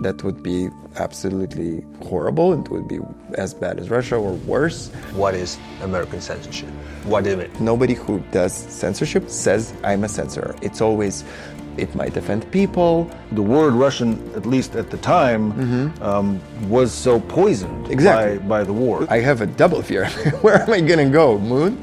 That would be absolutely horrible. It would be as bad as Russia or worse. What is American censorship? What is it? Nobody who does censorship says, I'm a censor. It's always, it might offend people. The word Russian, at least at the time, was so poisoned by the war. I have a double fear. Where am I going to go? Moon?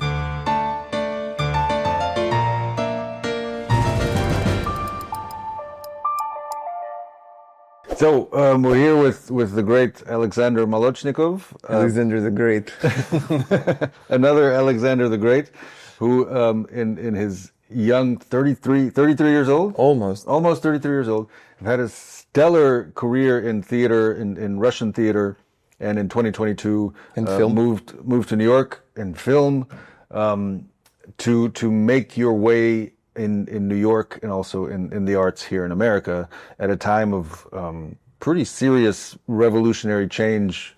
So we're here with the great Alexander Molochnikov. Alexander the Great. Another Alexander the Great, who in his young 33 years old? Almost 33 years old, had a stellar career in theater, in Russian theater, and in 2022 film. moved to New York and film to make your way in New York and also in the arts here in America at a time of pretty serious revolutionary change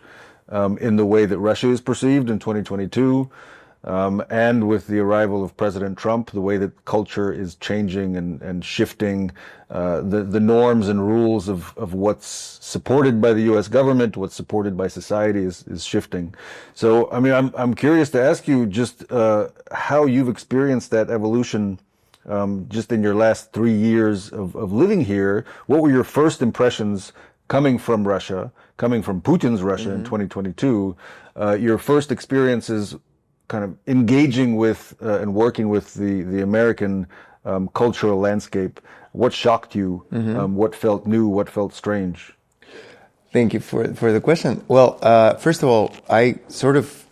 in the way that Russia is perceived in 2022, and with the arrival of President Trump, the way that culture is changing and shifting, the norms and rules of what's supported by the U.S. government, what's supported by society is shifting. So, I mean, I'm curious to ask you just how you've experienced that evolution. Just in your last 3 years of living here, what were your first impressions coming from Russia, coming from Putin's Russia in 2022, your first experiences kind of engaging with and working with the American cultural landscape? What shocked you? What felt new? What felt strange? Thank you for the question. Well, first of all, I sort of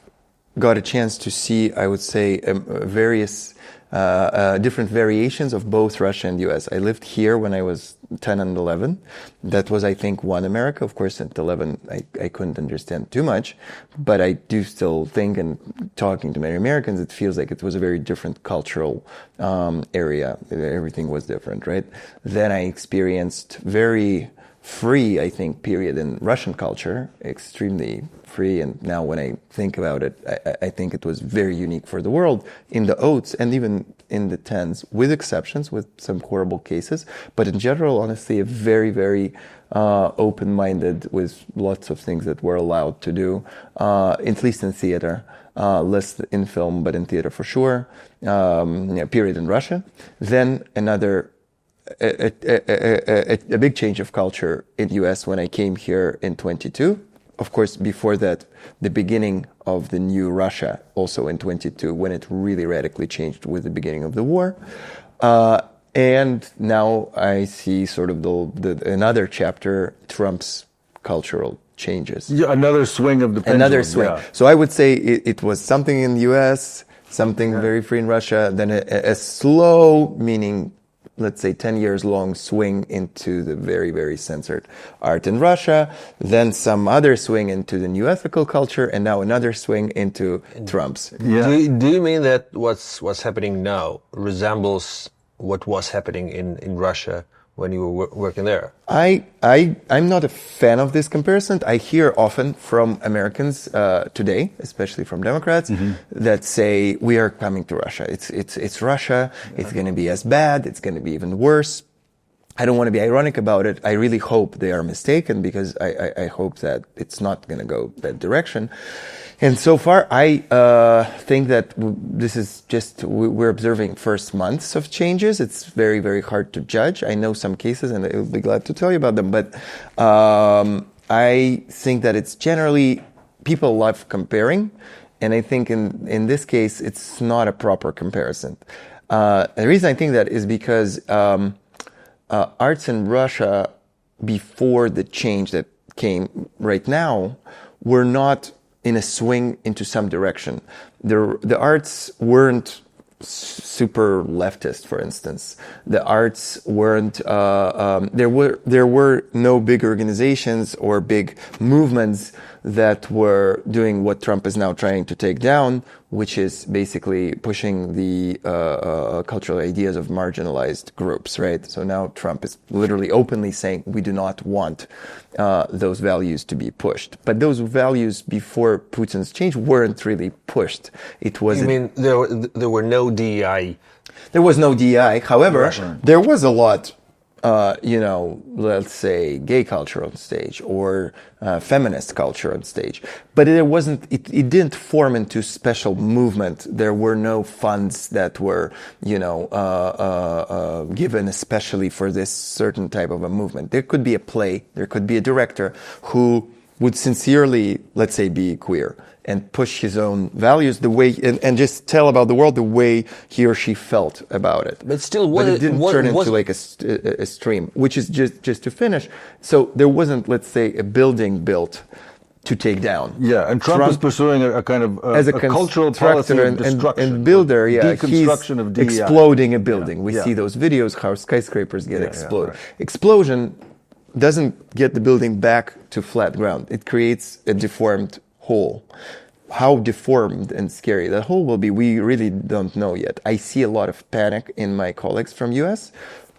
got a chance to see, I would say, various different variations of both Russia and US. I lived here when I was 10 and 11. That was, I think, one America. Of course, at 11, I couldn't understand too much, but I do still think, and talking to many Americans, it feels like it was a very different cultural area. Everything was different, right? Then I experienced very free, I think, period in Russian culture, extremely free. And now when I think about it, I think it was very unique for the world in the aughts and even in the tens, with exceptions, with some horrible cases. But in general, honestly, a very, very open-minded, with lots of things that we're allowed to do, at least in theater, less in film, but in theater for sure, period in Russia. Then another a big change of culture in the US when I came here in 22. Of course, before that, the beginning of the new Russia, also in 22, when it really radically changed with the beginning of the war. And now I see sort of another chapter, Trump's cultural changes. Yeah, another swing of the pendulum. Another swing. Yeah. So I would say it was something in the US, something very free in Russia, then a slow, meaning let's say 10 years long swing into the very, very censored art in Russia, then some other swing into the new ethical culture, and now another swing into Trump's. Yeah. Do you mean that what's happening now resembles what was happening in Russia when you were working there? I'm not a fan of this comparison. I hear often from Americans today, especially from Democrats, that say we are coming to Russia. It's Russia. It's going to be as bad. It's going to be even worse. I don't want to be ironic about it. I really hope they are mistaken, because I hope that it's not going to go that direction. And so far, I think that this is just, we're observing first months of changes. It's very, very hard to judge. I know some cases, and I'll be glad to tell you about them. But I think that it's generally, people love comparing. And I think in this case, it's not a proper comparison. The reason I think that is because arts in Russia, before the change that came right now, were not in a swing into some direction. The arts weren't super leftist, for instance. The arts weren't, there were no big organizations or big movements that were doing what Trump is now trying to take down, which is basically pushing the cultural ideas of marginalized groups, right? So now Trump is literally openly saying we do not want those values to be pushed. But those values before Putin's change weren't really pushed. It was. You mean there were no DEI? There was no DEI. However, there was a lot let's say gay culture on stage or feminist culture on stage. But it didn't form into special movement. There were no funds that were, given especially for this certain type of a movement. There could be a play, there could be a director who would sincerely, let's say, be queer and push his own values the way, and just tell about the world the way he or she felt about it. But still, it didn't turn into like a stream, which is just to finish. So there wasn't, let's say, a building built to take down. Yeah, and Trump is pursuing a kind of as a cultural policy of destruction. And builder, deconstruction of DEI. Exploding a building. We see those videos how skyscrapers get exploded. Right. Explosion doesn't get the building back to flat ground. It creates a deformed hole. How deformed and scary that hole will be, we really don't know yet. I see a lot of panic in my colleagues from US,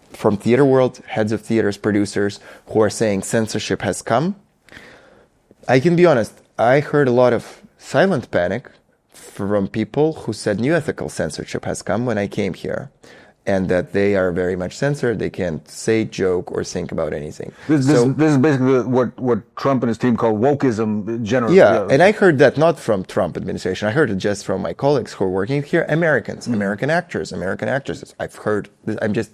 from theater world, heads of theaters, producers, who are saying censorship has come. I can be honest, I heard a lot of silent panic from people who said new ethical censorship has come when I came here. And that they are very much censored. They can't say, joke, or think about anything. This is basically what Trump and his team call wokeism generally. Yeah, and I heard that not from Trump administration. I heard it just from my colleagues who are working here, Americans, American actors, American actresses. I've heard this. I'm just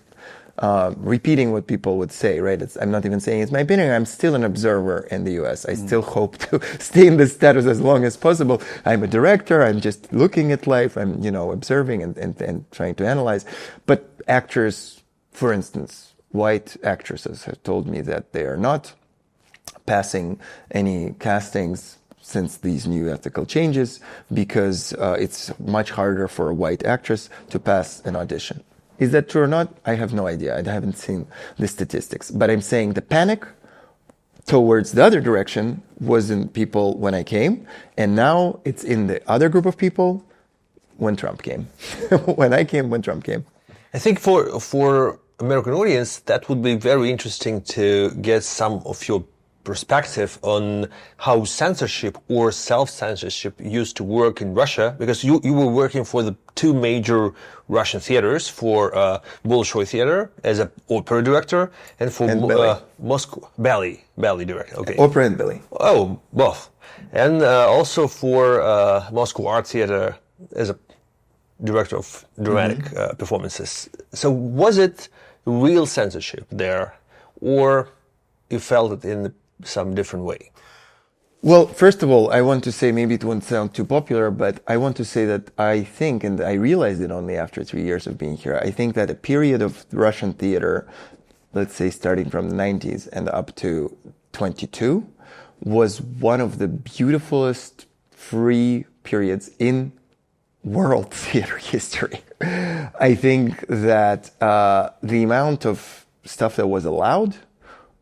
repeating what people would say, right? I'm not even saying it's my opinion. I'm still an observer in the U.S. I still hope to stay in this status as long as possible. I'm a director. I'm just looking at life. I'm, observing and trying to analyze. But actors, for instance, white actresses have told me that they are not passing any castings since these new ethical changes because it's much harder for a white actress to pass an audition. Is that true or not? I have no idea. I haven't seen the statistics. But I'm saying the panic towards the other direction was in people when I came, and now it's in the other group of people when Trump came. when Trump came. I think for American audience, that would be very interesting to get some of your perspective on how censorship or self-censorship used to work in Russia, because you were working for the two major Russian theaters, for Bolshoi Theater as an opera director and for Moscow ballet director. Okay, opera and ballet. Oh, both, and also for Moscow Art Theater as a director of dramatic performances. So was it real censorship there, or you felt it in some different way? Well, first of all, I want to say, maybe it won't sound too popular, but I want to say that I think, and I realized it only after 3 years of being here, I think that a period of Russian theater, let's say starting from the 90s and up to 22, was one of the beautifulest free periods in world theater history. I think that the amount of stuff that was allowed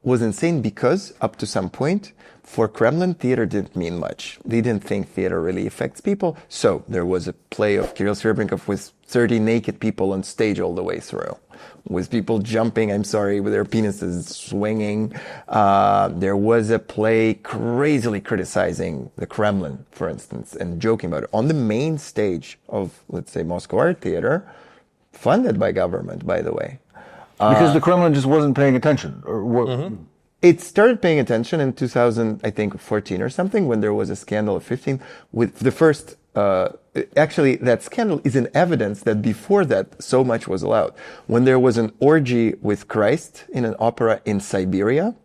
was insane because, up to some point, for Kremlin, theater didn't mean much. They didn't think theater really affects people. So there was a play of Kirill Serebrennikov with 30 naked people on stage all the way through, with people jumping, with their penises swinging. There was a play crazily criticizing the Kremlin, for instance, and joking about it on the main stage of, let's say, Moscow Art Theater, funded by government, by the way. Because the Kremlin just wasn't paying attention, or what? It started paying attention in 2014 or something, when there was a scandal of 15 with the first. Actually, that scandal is an evidence that before that, so much was allowed. When there was an orgy with Christ in an opera in Siberia,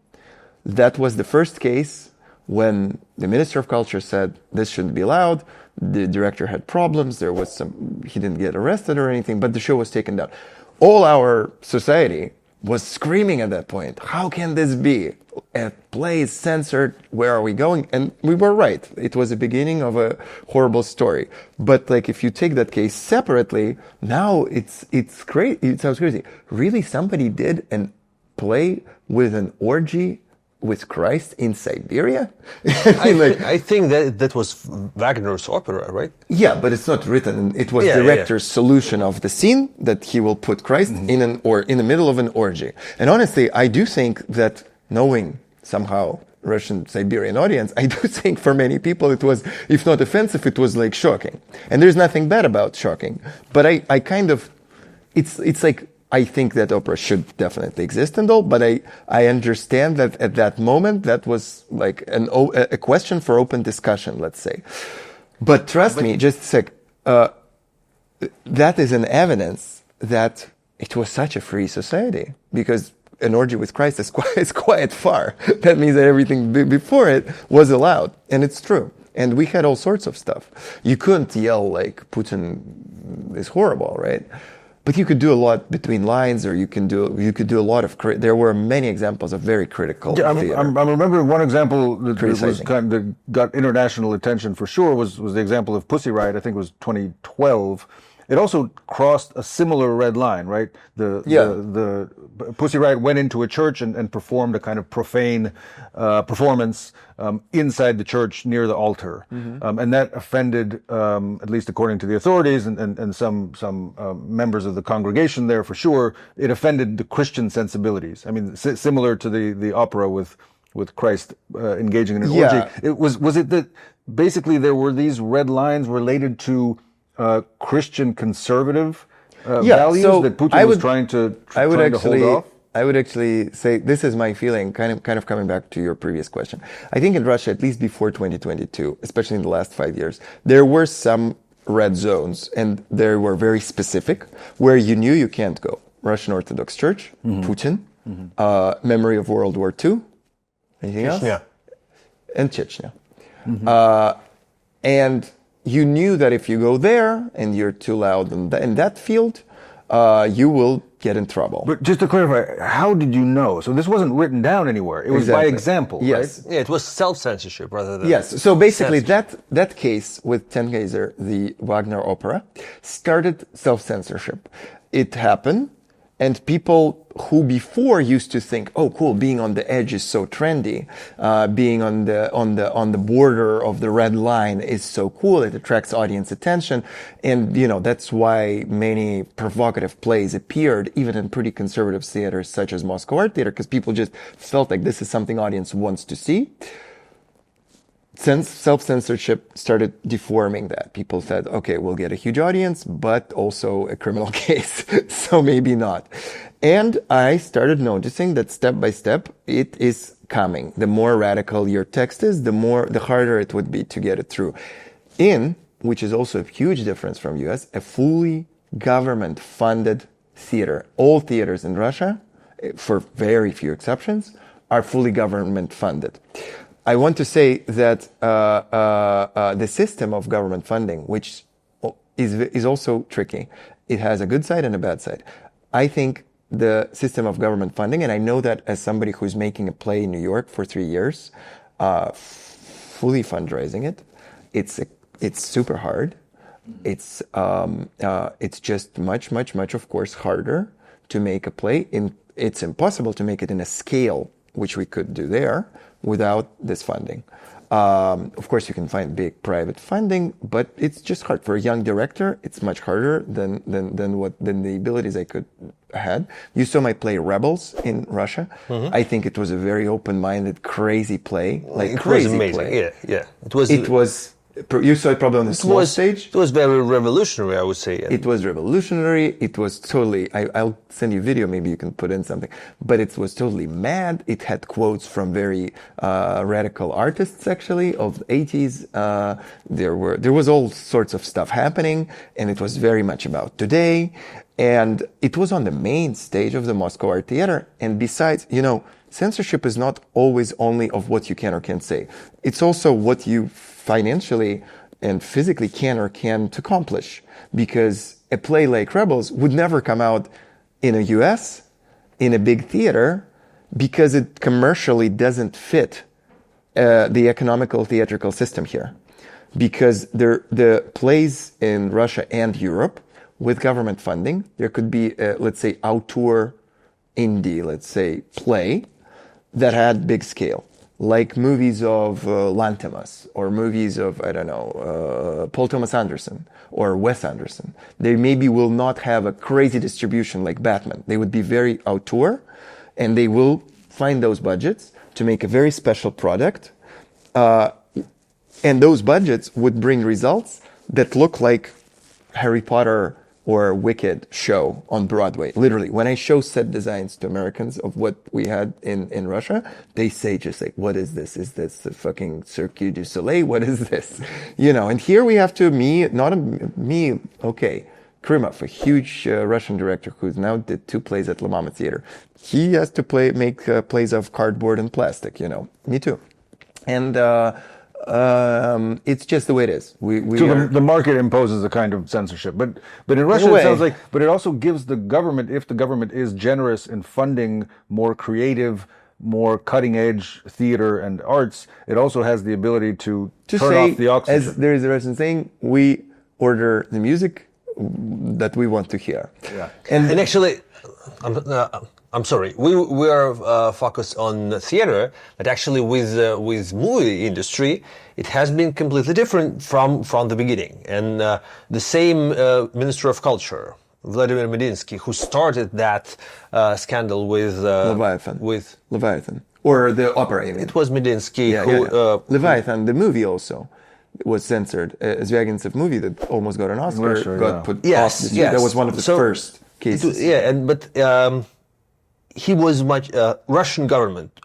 that was the first case when the Minister of Culture said this shouldn't be allowed. The director had problems. He didn't get arrested or anything, but the show was taken down. All our society was screaming at that point, how can this be? A play is censored, where are we going? And we were right. It was the beginning of a horrible story. But if you take that case separately, now it's great. It sounds crazy. Really, somebody did a play with an orgy with Christ in Siberia? I think that was Wagner's opera, right? Yeah, but it's not written. It was director's solution of the scene that he will put Christ in the middle of an orgy. And honestly, I do think that, knowing somehow Russian Siberian audience, I do think for many people it was, if not offensive, it was shocking. And there's nothing bad about shocking. But I kind of, it's like, I think that opera should definitely exist and all, but I understand that at that moment that was like a question for open discussion, let's say. But trust me, just a sec, that is an evidence that it was such a free society, because an orgy with Christ is quite far. That means that everything before it was allowed, and it's true. And we had all sorts of stuff. You couldn't yell like Putin is horrible, right? But you could do a lot between lines, or you could do a lot of. There were many examples of very critical. Yeah, theater. I'm remembering one example that got international attention for sure was the example of Pussy Riot. I think it was 2012. It also crossed a similar red line, right? The Pussy Riot went into a church and performed a kind of profane performance inside the church near the altar, and that offended, at least according to the authorities and some members of the congregation there for sure, it offended the Christian sensibilities. I mean, similar to the opera with Christ engaging in an orgy. Was it that basically there were these red lines related to Christian conservative values that Putin was trying to hold off? I would actually say this is my feeling, kind of coming back to your previous question. I think in Russia, at least before 2022, especially in the last 5 years, there were some red zones, and they were very specific, where you knew you can't go. Russian Orthodox Church, Putin, memory of World War II, anything else? Yeah. And Chechnya. And you knew that if you go there and you're too loud in that field, you will get in trouble. But just to clarify, how did you know? So this wasn't written down anywhere. It was by example, yes. right? Yeah, it was self-censorship rather than... Yes, so basically that case with Tannhäuser, the Wagner opera, started self-censorship. It happened, and people who before used to think, oh, cool, being on the edge is so trendy, being on the border of the red line is so cool, it attracts audience attention, and that's why many provocative plays appeared even in pretty conservative theaters such as Moscow Art Theater, because people just felt like this is something audience wants to see. Since self-censorship started deforming that, people said, okay, we'll get a huge audience, but also a criminal case, so maybe not. And I started noticing that step by step, it is coming. The more radical your text is, the harder it would be to get it through. Which is also a huge difference from US, a fully government-funded theater. All theaters in Russia, for very few exceptions, are fully government-funded. I want to say that the system of government funding, which is also tricky, it has a good side and a bad side. I think the system of government funding, and I know that as somebody who's making a play in New York for 3 years, fully fundraising it, it's super hard. It's just much of course harder to make a play. It's impossible to make it in a scale which we could do there without this funding. Of course, you can find big private funding, but it's just hard for a young director. It's much harder than the abilities I could had. You saw my play Rebels in Russia. I think it was a very open-minded, crazy play, it was amazing. Play. Yeah. It was. You saw it probably on the small stage. It was very revolutionary, I would say. It was revolutionary. It was totally, I'll send you a video, maybe you can put in something. But it was totally mad. It had quotes from very radical artists, actually, of the 80s. There was all sorts of stuff happening, and it was very much about today. And it was on the main stage of the Moscow Art Theater. And besides, censorship is not always only of what you can or can't say. It's also what you financially and physically can or can't accomplish. Because a play like Rebels would never come out in a US, in a big theater, because it commercially doesn't fit the economical theatrical system here. Because the plays in Russia and Europe, with government funding, there could be, let's say, auteur indie, let's say, play that had big scale. Like movies of Lanthimos, or movies of, Paul Thomas Anderson, or Wes Anderson. They maybe will not have a crazy distribution like Batman. They would be very auteur, and they will find those budgets to make a very special product. And those budgets would bring results that look like Harry Potter or Wicked show on Broadway. Literally, when I show set designs to Americans of what we had in Russia, they say just like, what is this? Is this a fucking Cirque du Soleil? What is this? And here we have to, Krymov, a huge Russian director who's now did 2 plays at La Mama Theater. He has to make plays of cardboard and plastic, Me too. And it's just the way it is. The market imposes a kind of censorship, but in Russia it sounds like. But it also gives the government, if the government is generous in funding more creative, more cutting edge theater and arts, it also has the ability to turn off the oxygen. As there is a Russian saying, we order the music that we want to hear. Yeah, and actually, I'm sorry. We are focused on theater, but actually with movie industry, it has been completely different from the beginning. And the same Minister of Culture, Vladimir Medinsky, who started that scandal with Leviathan, or the opera. Even. It was Medinsky who Leviathan, the movie also was censored. Zvyagintsev movie that almost got an Oscar got put off. That was one of the first cases. But he was Russian government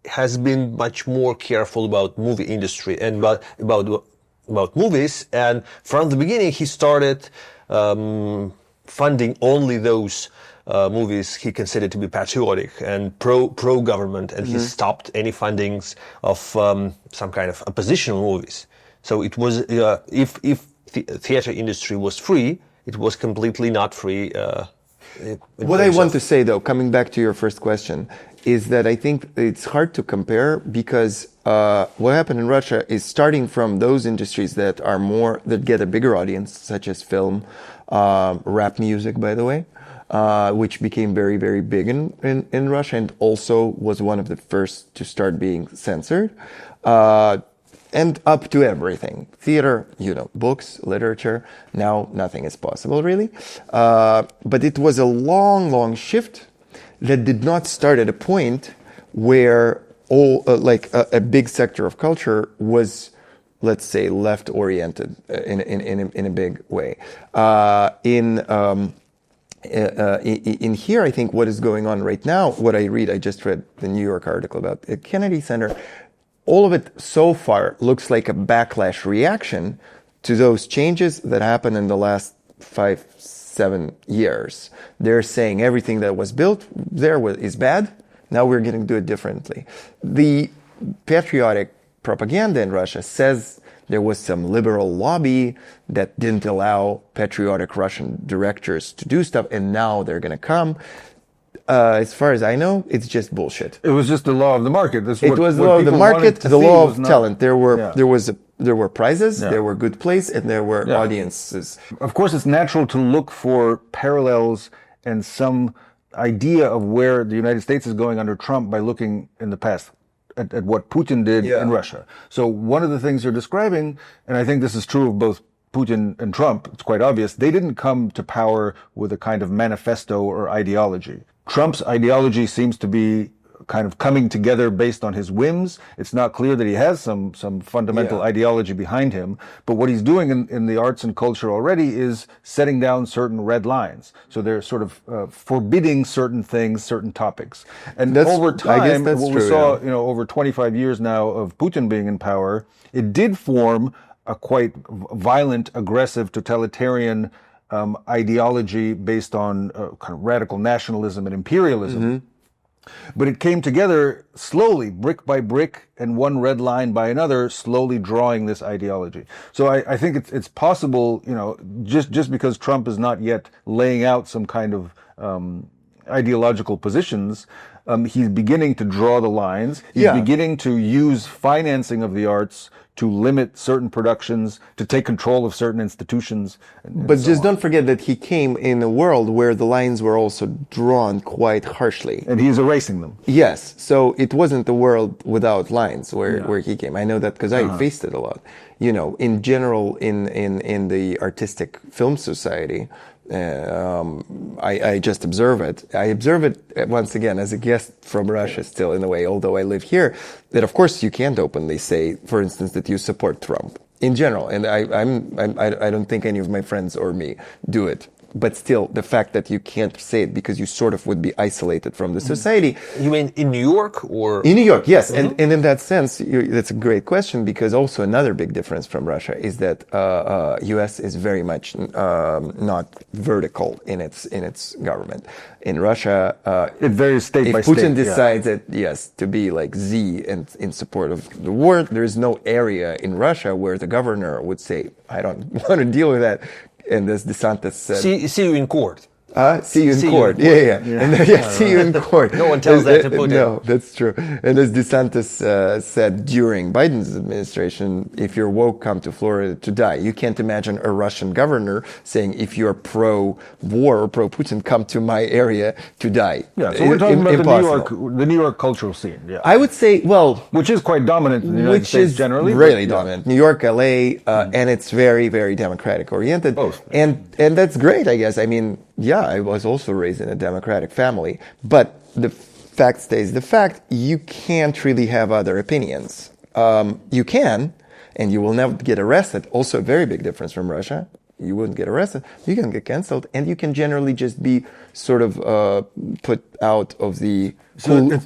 has been much more careful about movie industry and about movies. And from the beginning, he started funding only those movies he considered to be patriotic and pro government, and he stopped any fundings of some kind of oppositional movies. So it was if the theater industry was free, it was completely not free. What I want to say, though, coming back to your first question, is that I think it's hard to compare because what happened in Russia is starting from those industries that get a bigger audience, such as film, rap music, by the way, which became very, very big in Russia and also was one of the first to start being censored. And up to everything. Theater, books, literature. Now nothing is possible, really. But it was a long, long shift that did not start at a point where a big sector of culture was, let's say, left-oriented in a big way. In here, I think what is going on right now, I just read the New York article about the Kennedy Center. All of it so far looks like a backlash reaction to those changes that happened in the last 5-7 years. They're saying everything that was built there is bad. Now we're going to do it differently. The patriotic propaganda in Russia says there was some liberal lobby that didn't allow patriotic Russian directors to do stuff, and now they're going to come. As far as I know, it's just bullshit. It was just the law of the market. It was the law of the market, the law of talent. There were prizes, there were good plays, and there were audiences. Of course, it's natural to look for parallels and some idea of where the United States is going under Trump by looking in the past at what Putin did in Russia. So one of the things you're describing, and I think this is true of both Putin and Trump, it's quite obvious, they didn't come to power with a kind of manifesto or ideology. Trump's ideology seems to be kind of coming together based on his whims. It's not clear that he has some fundamental ideology behind him, but what he's doing in the arts and culture already is setting down certain red lines. So they're sort of forbidding certain things, certain topics. And over time, what we saw, over 25 years now of Putin being in power, it did form a quite violent, aggressive, totalitarian ideology based on kind of radical nationalism and imperialism. But it came together slowly, brick by brick, and one red line by another, slowly drawing this ideology. So I think it's possible, just because Trump is not yet laying out some kind of ideological positions, he's beginning to draw the lines. He's beginning to use financing of the arts to limit certain productions, to take control of certain institutions. But just don't forget that he came in a world where the lines were also drawn quite harshly. And he's erasing them. Yes. So it wasn't a world without lines where he came. I know that because I faced it a lot. In general, in the artistic film society, I just observe it. I observe it once again as a guest from Russia still in a way, although I live here, that of course you can't openly say, for instance, that you support Trump in general. And I don't think any of my friends or me do it but still, the fact that you can't say it because you sort of would be isolated from the society. You mean in New York or? In New York, yes. And in that sense, that's a great question, because also another big difference from Russia is that U.S. is very much not vertical in its government. In Russia, it varies state by if Putin state. decides that, yes, to be like Z and in support of the war, there is no area in Russia where the governor would say, I don't want to deal with that. And as DeSantis said, see you in court. See you in court. Yeah. And see you in court. No one tells that to Putin. No, that's true. And as DeSantis said during Biden's administration, if you're woke, come to Florida to die. You can't imagine a Russian governor saying, if you're pro-war or pro-Putin, come to my area to die. Yeah, so we're talking about the New York cultural scene. Yeah, I would say, well, which is quite dominant in the United States generally. Really dominant. New York, LA, and it's very, very democratic oriented. Both. And that's great, I guess. I mean, yeah, I was also raised in a democratic family, but the fact stays the fact. You can't really have other opinions. You can, and you will never get arrested. Also a very big difference from Russia. You wouldn't get arrested. You can get canceled, and you can generally just be sort of put out of the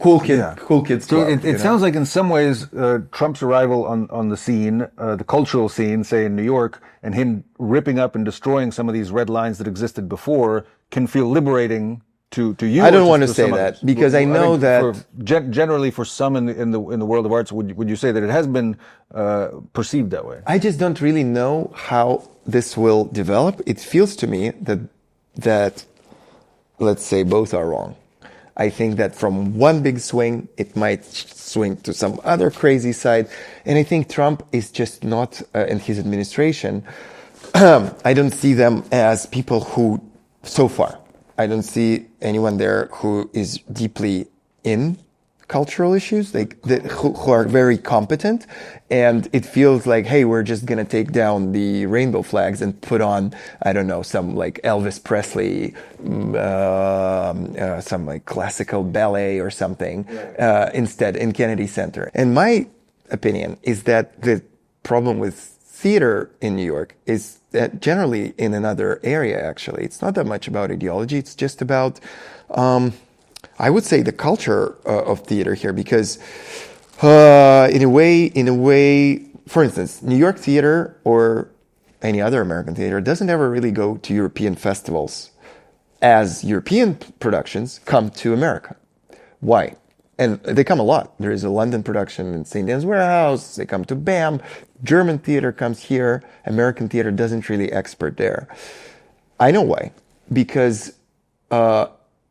cool kids So club. it sounds like in some ways Trump's arrival on the scene, the cultural scene, say in New York, and him ripping up and destroying some of these red lines that existed before can feel liberating to you. I don't want to say that because I know that generally for some in the world of arts, would you say that it has been perceived that way? I just don't really know how this will develop. It feels to me that let's say both are wrong. I think that from one big swing, it might swing to some other crazy side. And I think Trump is just not, in his administration, I don't see them as people who, so far, I don't see anyone there who is deeply in cultural issues, who are very competent. And it feels like, hey, we're just going to take down the rainbow flags and put on, I don't know, some like Elvis Presley, some like classical ballet or something, instead in Kennedy Center. And my opinion is that the problem with theater in New York is that generally in another area, actually, it's not that much about ideology. It's just about, I would say, the culture of theater here, because in a way, for instance, New York theater or any other American theater doesn't ever really go to European festivals as European productions come to America. Why? And they come a lot. There is a London production in St. Anne's Warehouse. They come to BAM. German theater comes here. American theater doesn't really export there. I know why. Because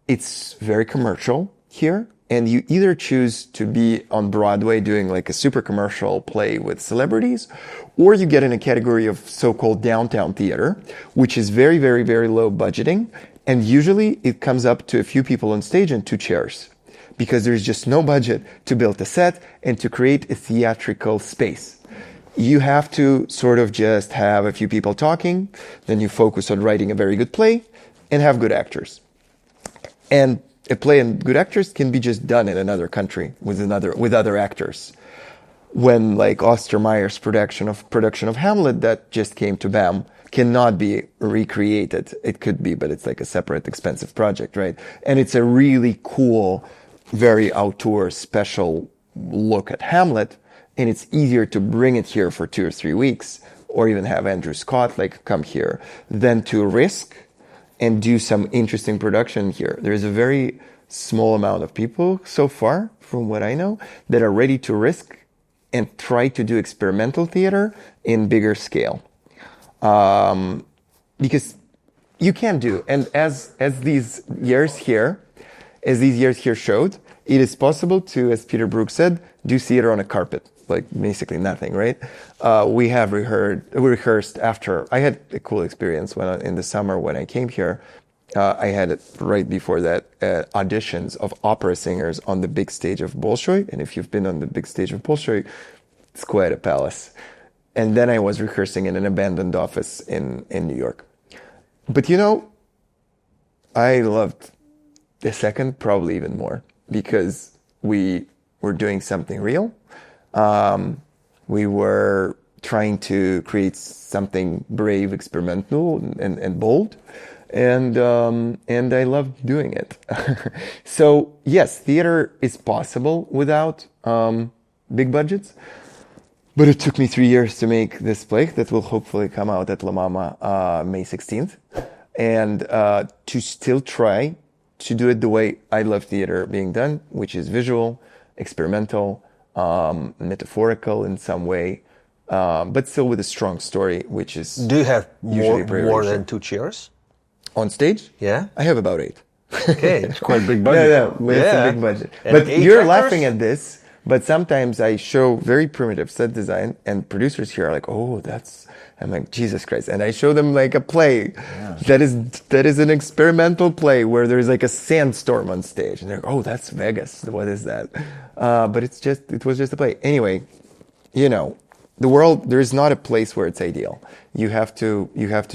it's very commercial here. And you either choose to be on Broadway doing like a super commercial play with celebrities, or you get in a category of so-called downtown theater, which is very, very, very low budgeting. And usually it comes up to a few people on stage and 2 chairs, because there's just no budget to build a set and to create a theatrical space. You have to sort of just have a few people talking, then you focus on writing a very good play and have good actors. And a play and good actors can be just done in another country with other actors. When like Ostermeyer's production of Hamlet that just came to BAM cannot be recreated. It could be, but it's like a separate expensive project, right? And it's a really cool, very outdoor, special look at Hamlet, and it's easier to bring it here for 2 or 3 weeks, or even have Andrew Scott like come here, than to risk and do some interesting production here. There is a very small amount of people so far, from what I know, that are ready to risk and try to do experimental theater in bigger scale. Because you can do, and as these years here showed, it is possible to, as Peter Brook said, do theater on a carpet, like basically nothing, right? We have rehearsed after. I had a cool experience in the summer when I came here. I had it right before that auditions of opera singers on the big stage of Bolshoi, and if you've been on the big stage of Bolshoi, it's quite a palace. And then I was rehearsing in an abandoned office in New York. But I loved the second probably even more, because we were doing something real. We were trying to create something brave, experimental, and bold. and I love doing it. So yes, theater is possible without big budgets, but it took me 3 years to make this play that will hopefully come out at La Mama May 16th, and to still try to do it the way I love theater being done, which is visual, experimental, metaphorical in some way, but still with a strong story, which is. Do you have usually more than 2 chairs? On stage? Yeah. I have about 8. Okay. It's quite a big budget. It's a big budget. And But 8 you're actors? laughing at this, but sometimes I show very primitive set design, and producers here are like, oh, I'm like, Jesus Christ. And I show them like a play that is an experimental play where there's like a sandstorm on stage. And they're like, oh, that's Vegas. What is that? But it was just a play. Anyway, the world, there is not a place where it's ideal. You have to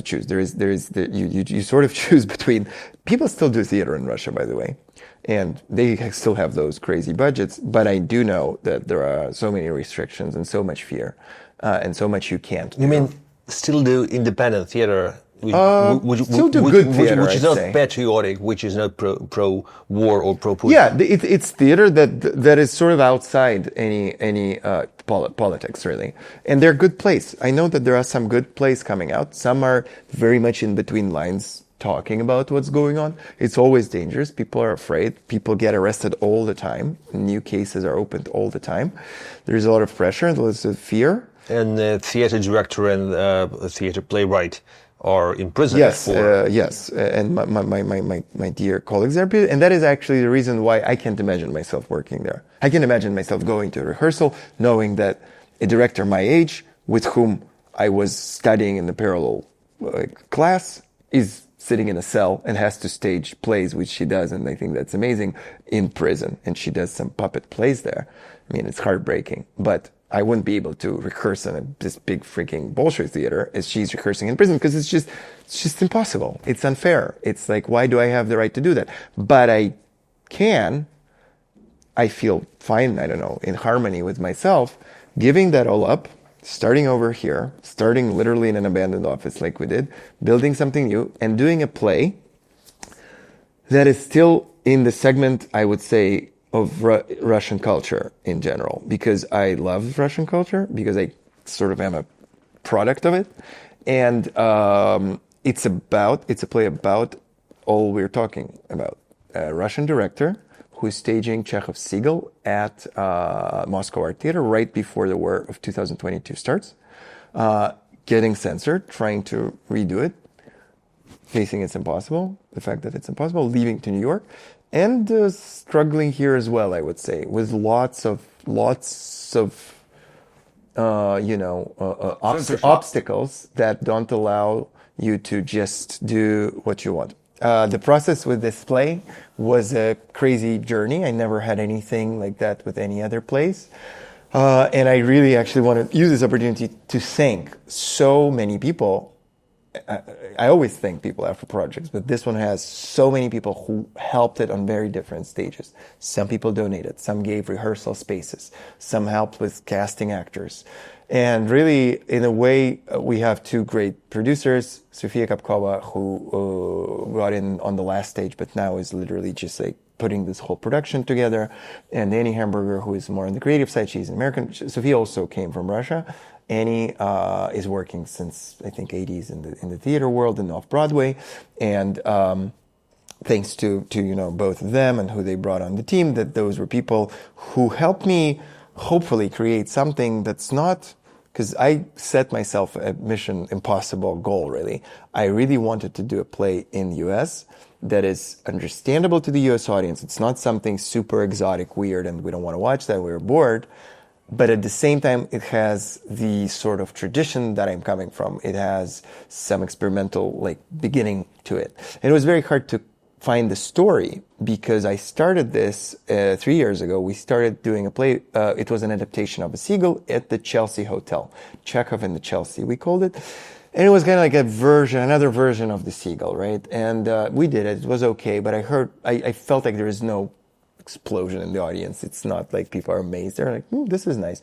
choose. You sort of choose between. People still do theater in Russia, by the way, and they still have those crazy budgets. But I do know that there are so many restrictions and so much fear, and so much you can't. You mean still do independent theater? Still do good theater, which is I'd not say. patriotic, which is not pro-war or pro-Putin. Yeah, it's theater that is sort of outside any politics, really. And they're good plays. I know that there are some good plays coming out. Some are very much in between lines talking about what's going on. It's always dangerous. People are afraid. People get arrested all the time. New cases are opened all the time. There's a lot of pressure. There's a fear. And the theater director and theater playwright are in prison. Yes, and my dear colleagues there, and that is actually the reason why I can't imagine myself working there. I can imagine myself going to a rehearsal, knowing that a director my age, with whom I was studying in the parallel class, is sitting in a cell and has to stage plays, which she does, and I think that's amazing, in prison, and she does some puppet plays there. I mean, it's heartbreaking, but I wouldn't be able to rehearse in this big freaking Bolshoi theater as she's rehearsing in prison, because it's just impossible. It's unfair. It's like, why do I have the right to do that? But I feel fine, I don't know, in harmony with myself, giving that all up, starting over here, starting literally in an abandoned office like we did, building something new, and doing a play that is still in the segment, I would say, of Russian culture in general, because I love Russian culture, because I sort of am a product of it, and it's a play about all we're talking about. A Russian director who is staging Chekhov's Seagull at Moscow Art Theater right before the war of 2022 starts, getting censored, trying to redo it, facing the fact that it's impossible, leaving to New York, and struggling here as well, I would say, with lots of obstacles that don't allow you to just do what you want. The process with this play was a crazy journey. I never had anything like that with any other plays. And I really actually want to use this opportunity to thank so many people. I always thank people after projects, but this one has so many people who helped it on very different stages. Some people donated, some gave rehearsal spaces, some helped with casting actors. And really, in a way, we have 2 great producers, Sofia Kapkova, who got in on the last stage, but now is literally just like putting this whole production together, and Annie Hamburger, who is more on the creative side. She's an American. Sofia also came from Russia. Annie is working since, I think, 80s in the theater world and off-Broadway. And thanks to both of them and who they brought on the team, that those were people who helped me hopefully create something that's not... Because I set myself a mission impossible goal, really. I really wanted to do a play in the U.S. that is understandable to the U.S. audience. It's not something super exotic, weird, and we don't want to watch that, we're bored. But at the same time, it has the sort of tradition that I'm coming from. It has some experimental, beginning to it. And it was very hard to find the story, because I started this 3 years ago. We started doing a play. It was an adaptation of a Seagull at the Chelsea Hotel. Chekhov in the Chelsea, we called it. And it was kind of like another version of the Seagull, right? And we did it. It was okay, but I felt like there is no explosion in the audience. It's not like people are amazed. They're like, this is nice.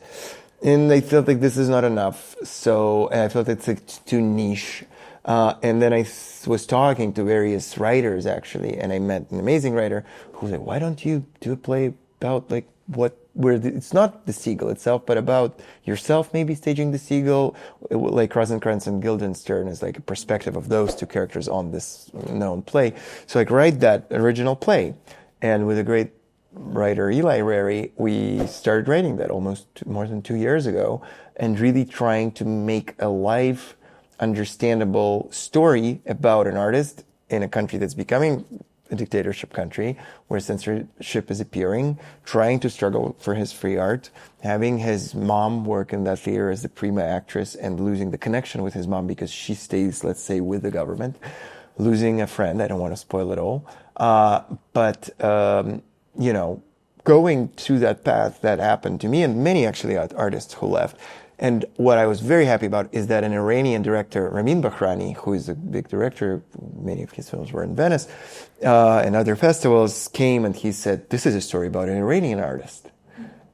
And I felt like this is not enough. And I felt it's too niche. And then I was talking to various writers actually, and I met an amazing writer who was like, "Why don't you do a play about like it's not the Seagull itself, but about yourself maybe staging the Seagull, like Rosencrantz and Guildenstern is like a perspective of those two characters on this known play." So like write that original play, and with a great writer Eli Rary, we started writing that almost more than 2 years ago, and really trying to make a live, understandable story about an artist in a country that's becoming a dictatorship country, where censorship is appearing, trying to struggle for his free art, having his mom work in that theater as the prima actress and losing the connection with his mom because she stays, let's say, with the government, losing a friend. I don't want to spoil it all. You know, going through that path that happened to me and many actually artists who left. And what I was very happy about is that an Iranian director, Ramin Bahrani, who is a big director, many of his films were in Venice and other festivals, came and he said, "This is a story about an Iranian artist."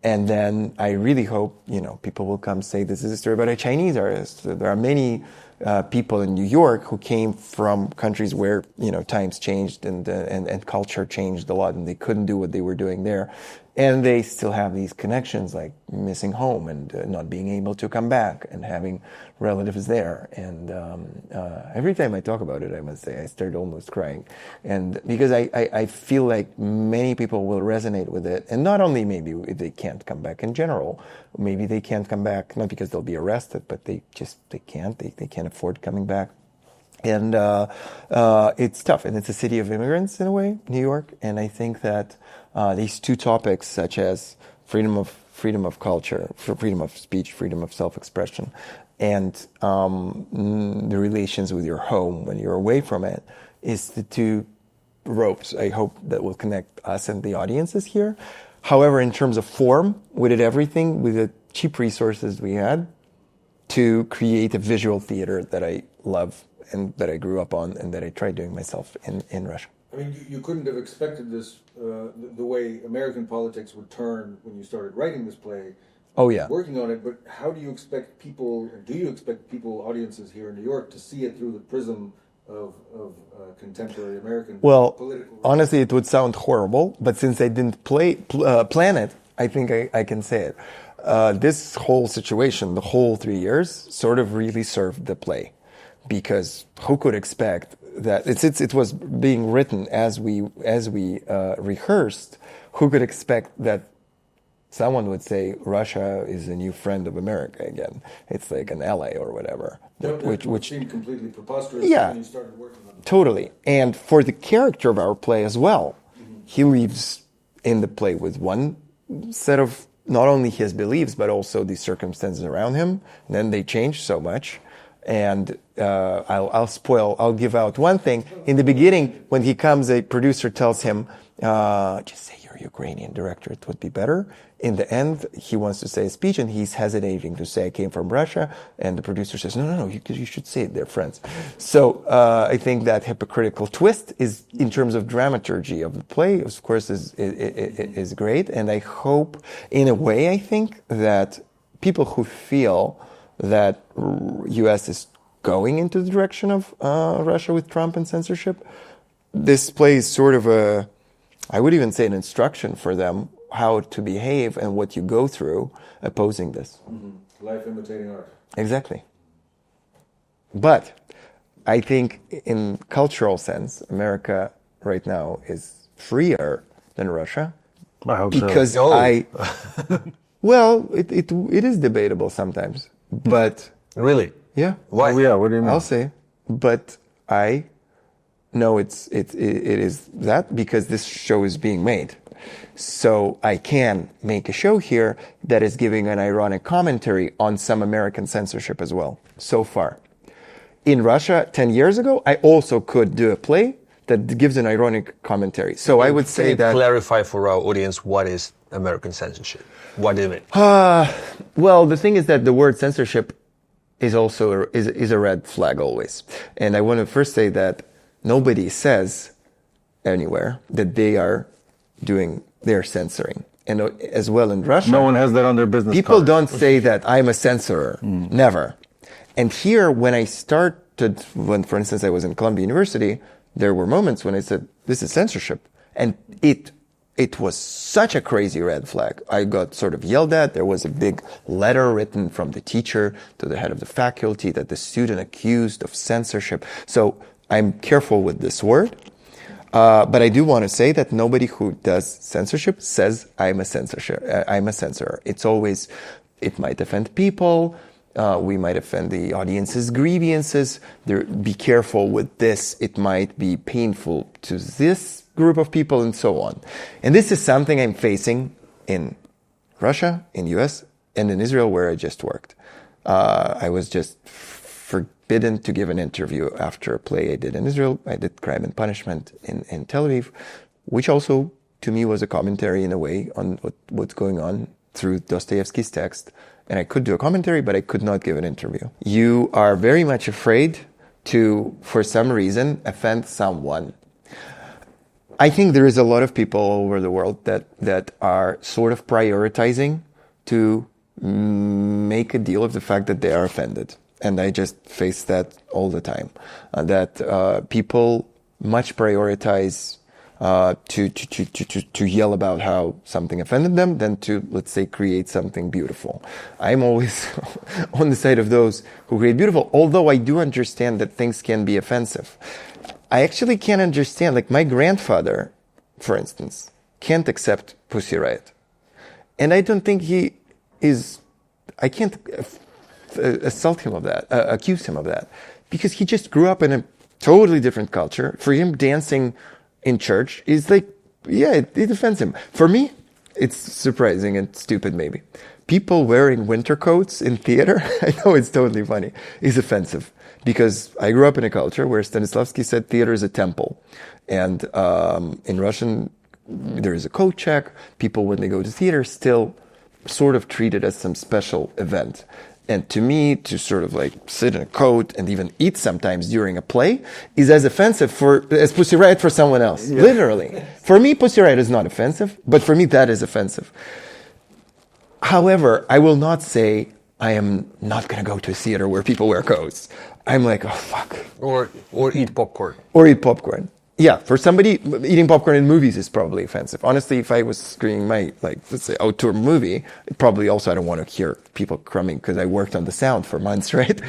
And then I really hope, you know, people will come say, "This is a story about a Chinese artist." There are many people in New York who came from countries where, you know, times changed and culture changed a lot, and they couldn't do what they were doing there. And they still have these connections, like missing home and not being able to come back and having relatives there. And every time I talk about it, I must say, I start almost crying. And because I feel like many people will resonate with it. And not only maybe if they can't come back in general, maybe they can't come back, not because they'll be arrested, but they can't afford coming back. And it's tough. And it's a city of immigrants in a way, New York. And I think that these two topics, such as freedom of culture, freedom of speech, freedom of self-expression, and the relations with your home when you're away from it, is the two ropes I hope that will connect us and the audiences here. However, in terms of form, we did everything with the cheap resources we had to create a visual theater that I love and that I grew up on and that I tried doing myself in Russia. I mean, you couldn't have expected this, the way American politics would turn when you started writing this play. Oh, yeah. Working on it, but how do you expect audiences here in New York, to see it through the prism of contemporary American political... Honestly, it would sound horrible, but since I didn't plan it, I think I can say it. This whole situation, the whole 3 years, sort of really served the play. Because who could expect that it was being written as we rehearsed? Who could expect that someone would say Russia is a new friend of America again? It's like an ally or whatever. Which seemed completely preposterous when you started working on it. Totally. And for the character of our play as well, he lives in the play with one set of not only his beliefs but also the circumstances around him. And then they change so much. And I'll give out one thing. In the beginning, when he comes, a producer tells him, just say you're a Ukrainian director, it would be better. In the end, he wants to say a speech, and he's hesitating to say, I came from Russia. And the producer says, no, you should say it, they're friends. So I think that hypocritical twist is, in terms of dramaturgy of the play, of course, is great. And I hope, in a way, I think that people who feel that U.S. is going into the direction of Russia with Trump and censorship, this play is sort of I would even say an instruction for them how to behave and what you go through opposing this. Mm-hmm. Life imitating art. Exactly. But I think in cultural sense, America right now is freer than Russia. I hope because so. Well, it is debatable sometimes. But really, yeah. Why? Oh, yeah. What do you mean? I'll say, but I know it is that because this show is being made, so I can make a show here that is giving an ironic commentary on some American censorship as well. So far, in Russia, 10 years ago, I also could do a play that gives an ironic commentary. So I would say that clarify for our audience what is American censorship. What do you mean? Well, the thing is that the word censorship is also is a red flag always. And I want to first say that nobody says anywhere that they're censoring. And as well in Russia, no one has that on their business people card. don't say that I'm a censorer. Never. And here, when I start when, for instance, I was in Columbia University, there were moments when I said, this is censorship. And it was such a crazy red flag. I got sort of yelled at. There was a big letter written from the teacher to the head of the faculty that the student accused of censorship. So I'm careful with this word. But I do want to say that nobody who does censorship says I'm a censor. It's always, it might offend people. We might offend the audience's grievances. Be careful with this. It might be painful to this group of people and so on. And this is something I'm facing in Russia, in US, and in Israel, where I just worked. I was just forbidden to give an interview after a play I did in Israel. I did Crime and Punishment in Tel Aviv, which also, to me, was a commentary in a way on what's going on through Dostoevsky's text. And I could do a commentary, but I could not give an interview. You are very much afraid to, for some reason, offend someone. I think there is a lot of people all over the world that are sort of prioritizing to make a deal of the fact that they are offended. And I just face that all the time. That people much prioritize to yell about how something offended them than to, let's say, create something beautiful. I'm always on the side of those who create beautiful, although I do understand that things can be offensive. I actually can't understand, like my grandfather, for instance, can't accept Pussy Riot. And I don't think I can't assault him of that, accuse him of that, because he just grew up in a totally different culture. For him, dancing in church is like, yeah, it offends him. For me, it's surprising and stupid maybe. People wearing winter coats in theater, I know it's totally funny, is offensive. Because I grew up in a culture where Stanislavski said theater is a temple. And in Russian, there is a coat check. People, when they go to theater, still sort of treat it as some special event. And to me, to sort of like sit in a coat and even eat sometimes during a play is as offensive as Pussy Riot for someone else. Yeah. Literally. For me, Pussy Riot is not offensive, but for me, that is offensive. However, I will not say I am not going to go to a theater where people wear coats. I'm like, oh, fuck. Or eat popcorn. Or eat popcorn. Yeah, for somebody, eating popcorn in movies is probably offensive. Honestly, if I was screening my, let's say, outdoor movie, probably also I don't want to hear people crumbing because I worked on the sound for months, right?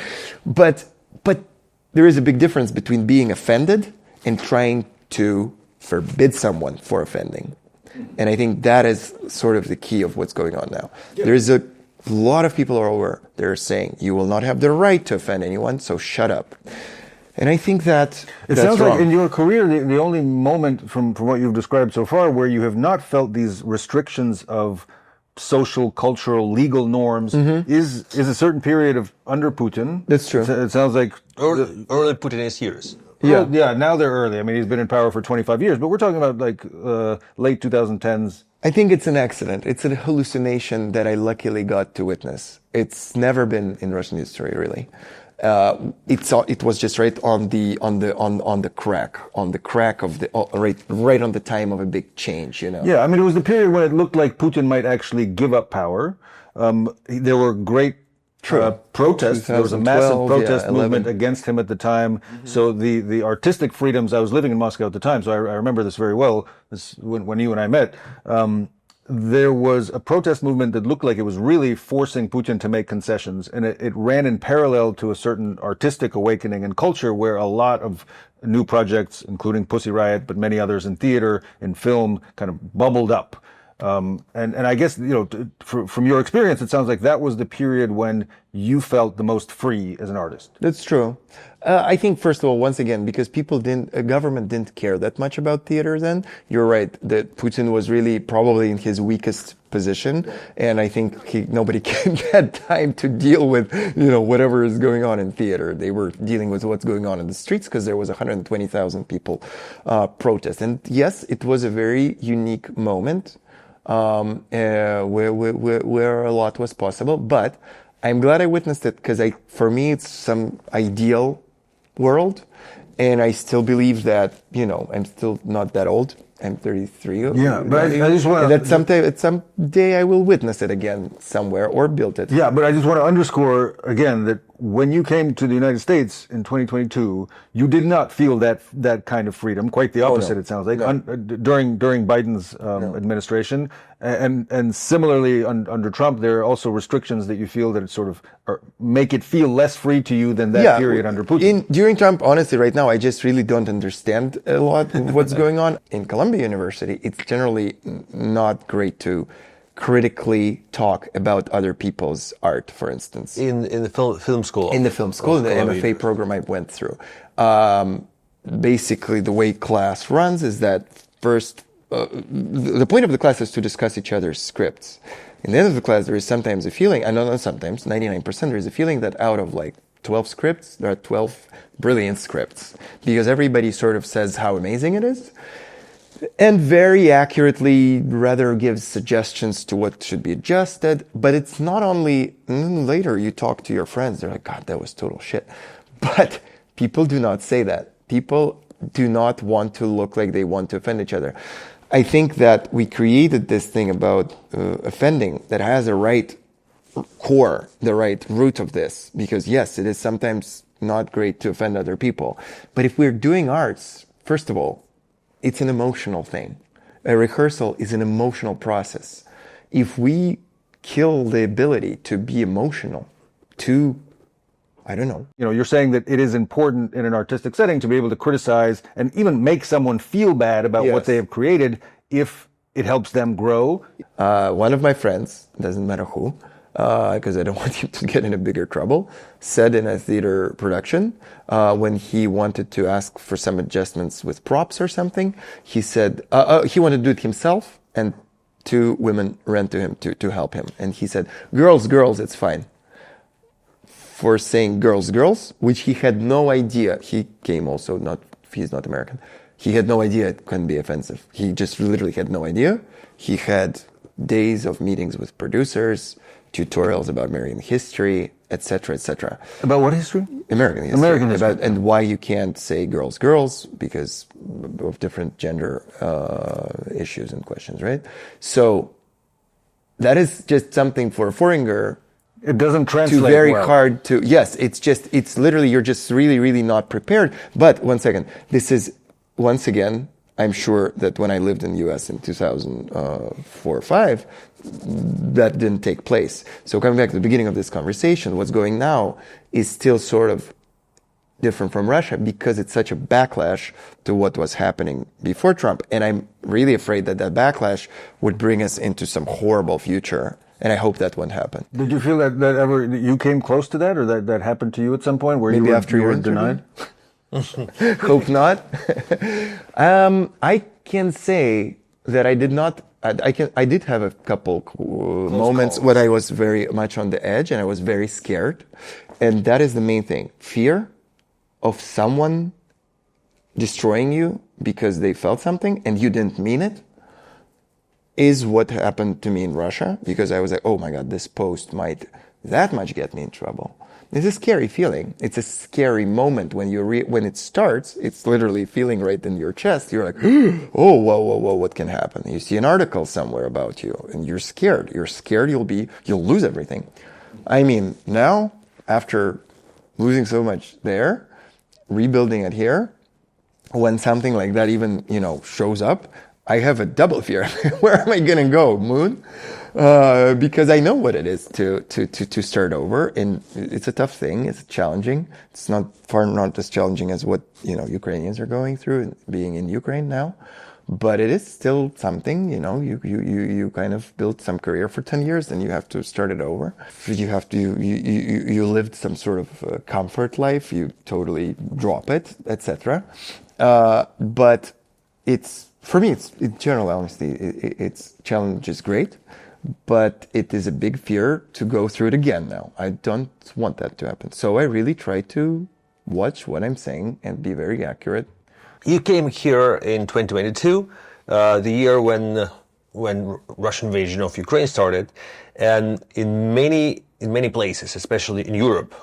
But there is a big difference between being offended and trying to forbid someone for offending. And I think that is sort of the key of what's going on now. Yeah. There is a lot of people all over, they're saying, you will not have the right to offend anyone, so shut up. And I think that it sounds wrong. Like in your career, the only moment from what you've described so far where you have not felt these restrictions of social, cultural, legal norms is a certain period of under Putin. That's true. It sounds like early Putinist years. Yeah, yeah. Now they're early. I mean, he's been in power for 25 years, but we're talking about like late 2010s. I think it's an accident. It's a hallucination that I luckily got to witness. It's never been in Russian history, really. It was just right on the crack of the right on the time of a big change, you know. Yeah, I mean, it was the period when it looked like Putin might actually give up power. There were great protests. There was a massive protest movement against him at the time. Mm-hmm. So the artistic freedoms. I was living in Moscow at the time, so I remember this very well. This when you and I met. There was a protest movement that looked like it was really forcing Putin to make concessions, and it ran in parallel to a certain artistic awakening in culture where a lot of new projects, including Pussy Riot, but many others in theater, in film, kind of bubbled up. And I guess, you know, from your experience, it sounds like that was the period when you felt the most free as an artist. That's true. I think, first of all, once again, because government didn't care that much about theater then, you're right, that Putin was really probably in his weakest position. And I think nobody had time to deal with, you know, whatever is going on in theater. They were dealing with what's going on in the streets because there was 120,000 people protest. And yes, it was a very unique moment. Where a lot was possible, but I'm glad I witnessed it because for me it's some ideal world, and I still believe that, you know, I'm still not that old. I'm 33. Yeah, but I just want that someday I will witness it again somewhere or build it. Yeah, but I just want to underscore again that when you came to the United States in 2022, you did not feel that kind of freedom. Quite the opposite, it sounds like, during Biden's administration, and similarly under Trump, there are also restrictions that you feel that sort of make it feel less free to you than that period under Putin. During Trump, honestly, right now, I just really don't understand a lot of what's going on. In Columbia University, it's generally not great to critically talk about other people's art, for instance. In the film school. In the film school, the MFA program I went through. Basically, the way class runs is that first, the point of the class is to discuss each other's scripts. In the end of the class, there is sometimes a feeling, and not sometimes, 99%, there is a feeling that out of like 12 scripts, there are 12 brilliant scripts. Because everybody sort of says how amazing it is. And very accurately rather gives suggestions to what should be adjusted. But it's not only, later you talk to your friends, they're like, God, that was total shit. But people do not say that. People do not want to look like they want to offend each other. I think that we created this thing about offending that has a right core, the right root of this. Because yes, it is sometimes not great to offend other people. But if we're doing arts, first of all, it's an emotional thing. A rehearsal is an emotional process. If we kill the ability to be emotional, I don't know. You know, you're saying that it is important in an artistic setting to be able to criticize and even make someone feel bad about what they have created if it helps them grow. One of my friends, doesn't matter who, because I don't want him to get in a bigger trouble, said in a theater production, when he wanted to ask for some adjustments with props or something, he said, he wanted to do it himself, and two women ran to him to help him. And he said, girls, it's fine. For saying girls, which he had no idea. He came also, he's not American. He had no idea it couldn't be offensive. He just literally had no idea. He had days of meetings with producers, tutorials about American history, etc., etc. About what history? American history. American history. And why you can't say girls because of different gender issues and questions, right? So that is just something for a foreigner. It doesn't translate very well. hard to, yes, it's literally, you're just really, really not prepared. But one second, this is, once again, I'm sure that when I lived in the US in 2004 or 5, that didn't take place. So coming back to the beginning of this conversation, what's going now is still sort of different from Russia because it's such a backlash to what was happening before Trump. And I'm really afraid that that backlash would bring us into some horrible future. And I hope that won't happen. Did you feel that ever you came close to that, or that happened to you at some point where maybe you were denied? Hope not. I can say that I did not. I did have a couple moments when I was very much on the edge and I was very scared, and that is the main thing: fear of someone destroying you because they felt something and you didn't mean it. Is what happened to me in Russia, because I was like, oh my God, this post might that much get me in trouble. It's a scary feeling. It's a scary moment when when it starts. It's literally feeling right in your chest. You're like, oh, whoa, what can happen? You see an article somewhere about you, and you're scared. You're scared you'll lose everything. I mean, now after losing so much there, rebuilding it here, when something like that even shows up, I have a double fear. Where am I going to go, Moon? Because I know what it is to start over, and it's a tough thing. It's challenging. It's not as challenging as what Ukrainians are going through, being in Ukraine now. But it is still something. You kind of built some career for 10 years, and you have to start it over. You lived some sort of comfort life. You totally drop it, etc. But it's. For me, in general honesty, its challenge is great, but it is a big fear to go through it again now. I don't want that to happen. So I really try to watch what I'm saying and be very accurate. You came here in 2022, the year when Russian invasion of Ukraine started, and in many places, especially in Europe,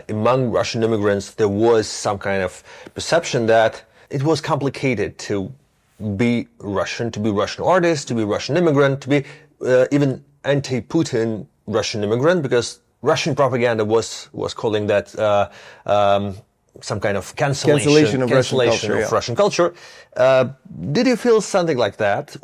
among Russian immigrants, there was some kind of perception that it was complicated to be Russian, to be Russian artist, to be Russian immigrant, to be even anti-Putin Russian immigrant, because Russian propaganda was calling that some kind of cancellation of Russian culture. Did you feel something like that?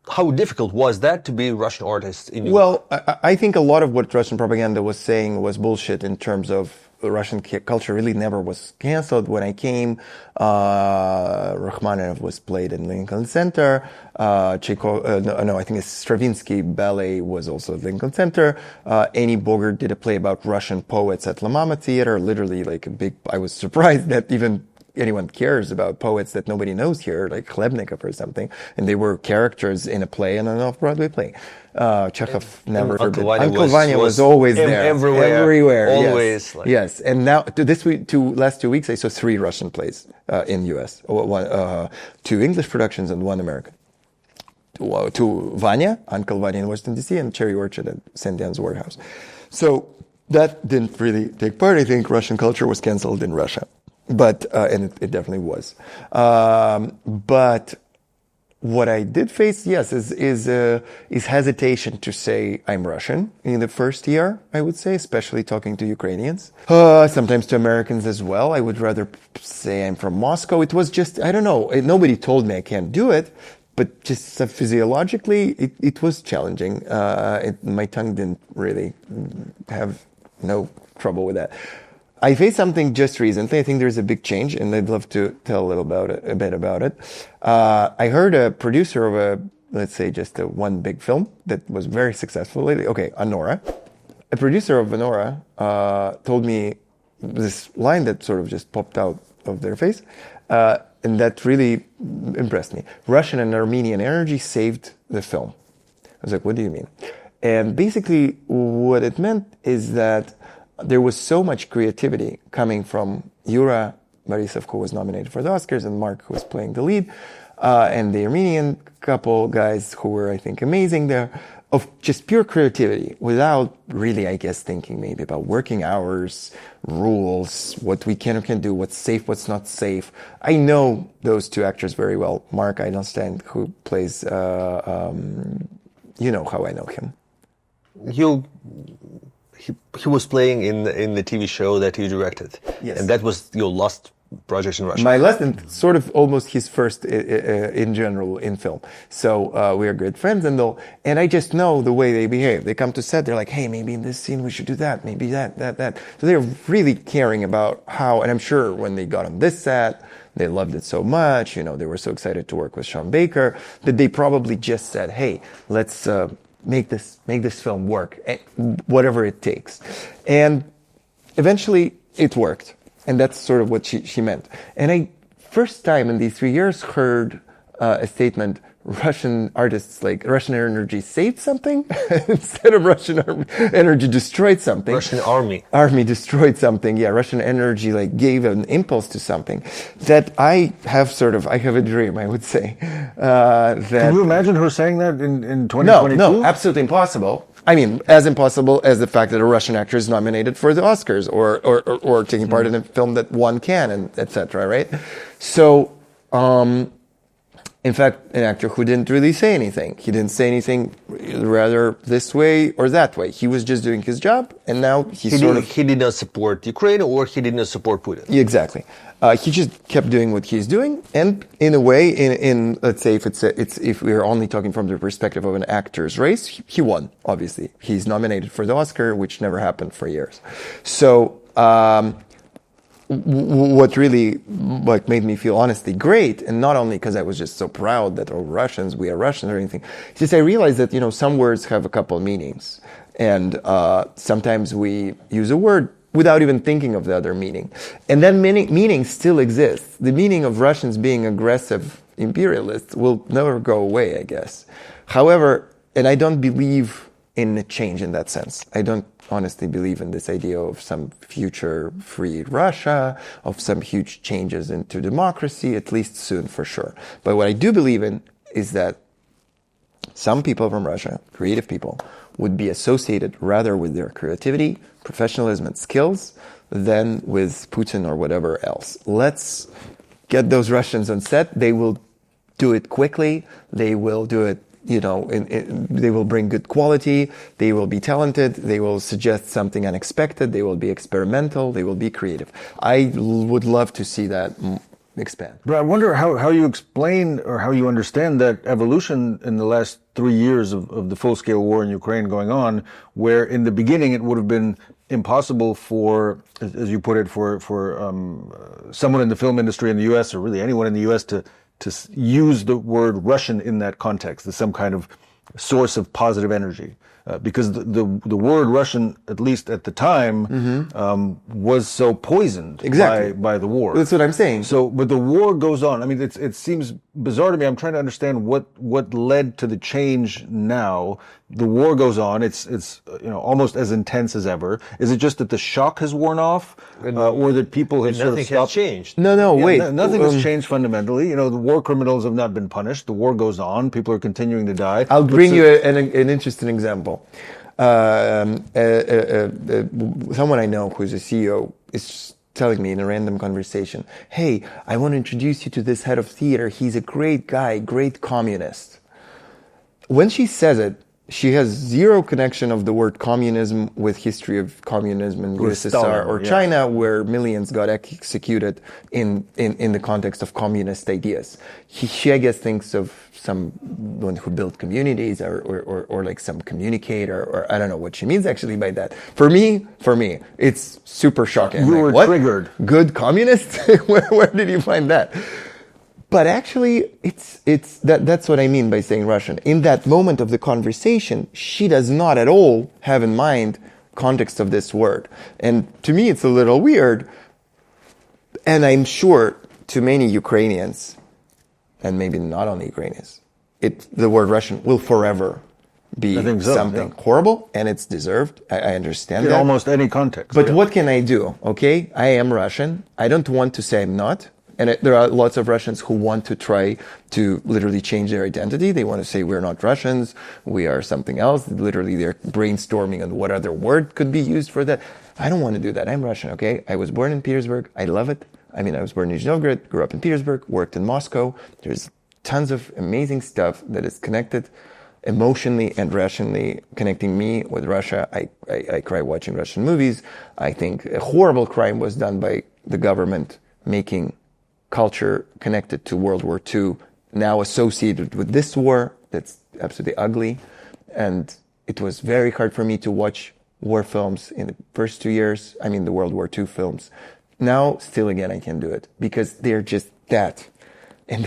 How difficult was that to be a Russian artist in Europe? Well, I think a lot of what Russian propaganda was saying was bullshit in terms of the Russian culture really never was canceled. When I came, Rachmaninoff was played in Lincoln Center. I think it's Stravinsky ballet was also at Lincoln Center. Annie Bogart did a play about Russian poets at La Mama Theater. Literally, like I was surprised that even anyone cares about poets that nobody knows here, like Khlebnikov or something. And they were characters in a play and an off-Broadway play. Chekhov never Uncle Vanya was always there. Everywhere. Always. Yes. And now, last 2 weeks, I saw 3 Russian plays in US. 2 English productions and 1 American. To Vanya, Uncle Vanya in Washington, D.C., and Cherry Orchard at St. Anne's Warehouse. So that didn't really take part. I think Russian culture was canceled in Russia. But and it definitely was. But what I did face, yes, is hesitation to say I'm Russian in the first year. I would say, especially talking to Ukrainians, sometimes to Americans as well. I would rather say I'm from Moscow. It was just I don't know. Nobody told me I can't do it, but just physiologically, it was challenging. My tongue didn't really have no trouble with that. I faced something just recently. I think there's a big change, and I'd love to tell a bit about it. I heard a producer of let's say just one big film that was very successful lately. Okay, Anora. A producer of Anora told me this line that sort of just popped out of their face, and that really impressed me. Russian and Armenian energy saved the film. I was like, what do you mean? And basically what it meant is that there was so much creativity coming from Yura Borisov, who was nominated for the Oscars, and Mark, who was playing the lead, and the Armenian couple guys who were, I think, amazing there, of just pure creativity without really, I guess, thinking maybe about working hours, rules, what we can or can't do, what's safe, what's not safe. I know those 2 actors very well. Mark Eidelstein, who plays, you know how I know him. He was playing in the TV show that you directed. Yes. And that was your last project in Russia. My last and sort of almost his first in general in film. So we are good friends and I just know the way they behave. They come to set, they're like, hey, maybe in this scene we should do that, maybe that. So they're really caring about how, and I'm sure when they got on this set, they loved it so much, they were so excited to work with Sean Baker, that they probably just said, hey, let's make this film work, whatever it takes. And eventually it worked. And that's sort of what she meant. And I, first time in these 3 years, heard a statement, Russian artists, like Russian energy saved something instead of Russian energy destroyed something. Russian army destroyed something. Yeah, Russian energy gave an impulse to something that I have a dream, I would say. Can you imagine her saying that in 2022? No, absolutely impossible. I mean, as impossible as the fact that a Russian actor is nominated for the Oscars or taking part in a film that one can, and etc. Right? So, in fact, an actor who didn't really say anything. He didn't say anything rather this way or that way. He was just doing his job, and now he did not support Ukraine, or he did not support Putin. Exactly. He just kept doing what he's doing, and in a way, in let's say if we're only talking from the perspective of an actor's race, he won. Obviously, he's nominated for the Oscar, which never happened for years. So. What really made me feel honestly great, and not only because I was just so proud that we are Russians or anything, just I realized that some words have a couple of meanings, and sometimes we use a word without even thinking of the other meaning, and that meaning still exists. The meaning of Russians being aggressive imperialists will never go away, I guess. However, and I don't believe in a change in that sense. I don't honestly believe in this idea of some future free Russia, of some huge changes into democracy, at least soon for sure. But what I do believe in is that some people from Russia, creative people, would be associated rather with their creativity, professionalism, and skills than with Putin or whatever else. Let's get those Russians on set. They will do it quickly. They will do it they will bring good quality, they will be talented, they will suggest something unexpected, they will be experimental, they will be creative. I would love to see that expand. But I wonder how you explain or how you understand that evolution in the last 3 years of the full-scale war in Ukraine going on, where in the beginning it would have been impossible for, as you put it, for someone in the film industry in the U.S. or really anyone in the U.S. to use the word Russian in that context as some kind of source of positive energy. Because the word Russian, at least at the time, was so poisoned by the war. That's what I'm saying. So, but the war goes on. I mean, it seems bizarre to me. I'm trying to understand what led to the change now. The war goes on. It's almost as intense as ever. Is it just that the shock has worn off, or that people have sort of stopped? Nothing has changed. No, wait. Nothing has changed fundamentally. The war criminals have not been punished. The war goes on. People are continuing to die. I'll bring you an interesting example. Someone I know who's a CEO is telling me in a random conversation, hey, I want to introduce you to this head of theater. He's a great guy, great communist. When she says it, she has zero connection of the word communism with history of communism in USSR or China, where millions got executed in the context of communist ideas. She I guess, thinks of someone who built communities or like some communicator, or I don't know what she means actually by that. For me, it's super shocking. You were triggered. Good communist? Where did you find that? But actually, that's what I mean by saying Russian. In that moment of the conversation, she does not at all have in mind context of this word. And to me, it's a little weird. And I'm sure to many Ukrainians, and maybe not only Ukrainians, the word Russian will forever be something horrible, and it's deserved. I understand that. In almost any context. But what can I do? Okay, I am Russian. I don't want to say I'm not. And there are lots of Russians who want to try to literally change their identity. They want to say we're not Russians, we are something else. Literally, they're brainstorming on what other word could be used for that. I don't want to do that. I'm Russian, okay? I was born in Petersburg. I love it. I mean, I was born in Nizhny Novgorod, grew up in Petersburg, worked in Moscow. There's tons of amazing stuff that is connected emotionally and rationally, connecting me with Russia. I cry watching Russian movies. I think a horrible crime was done by the government making culture connected to World War II, now associated with this war. That's absolutely ugly. And it was very hard for me to watch war films in the first 2 years. I mean, the World War II films. Now, still again, I can do it because they're just that. And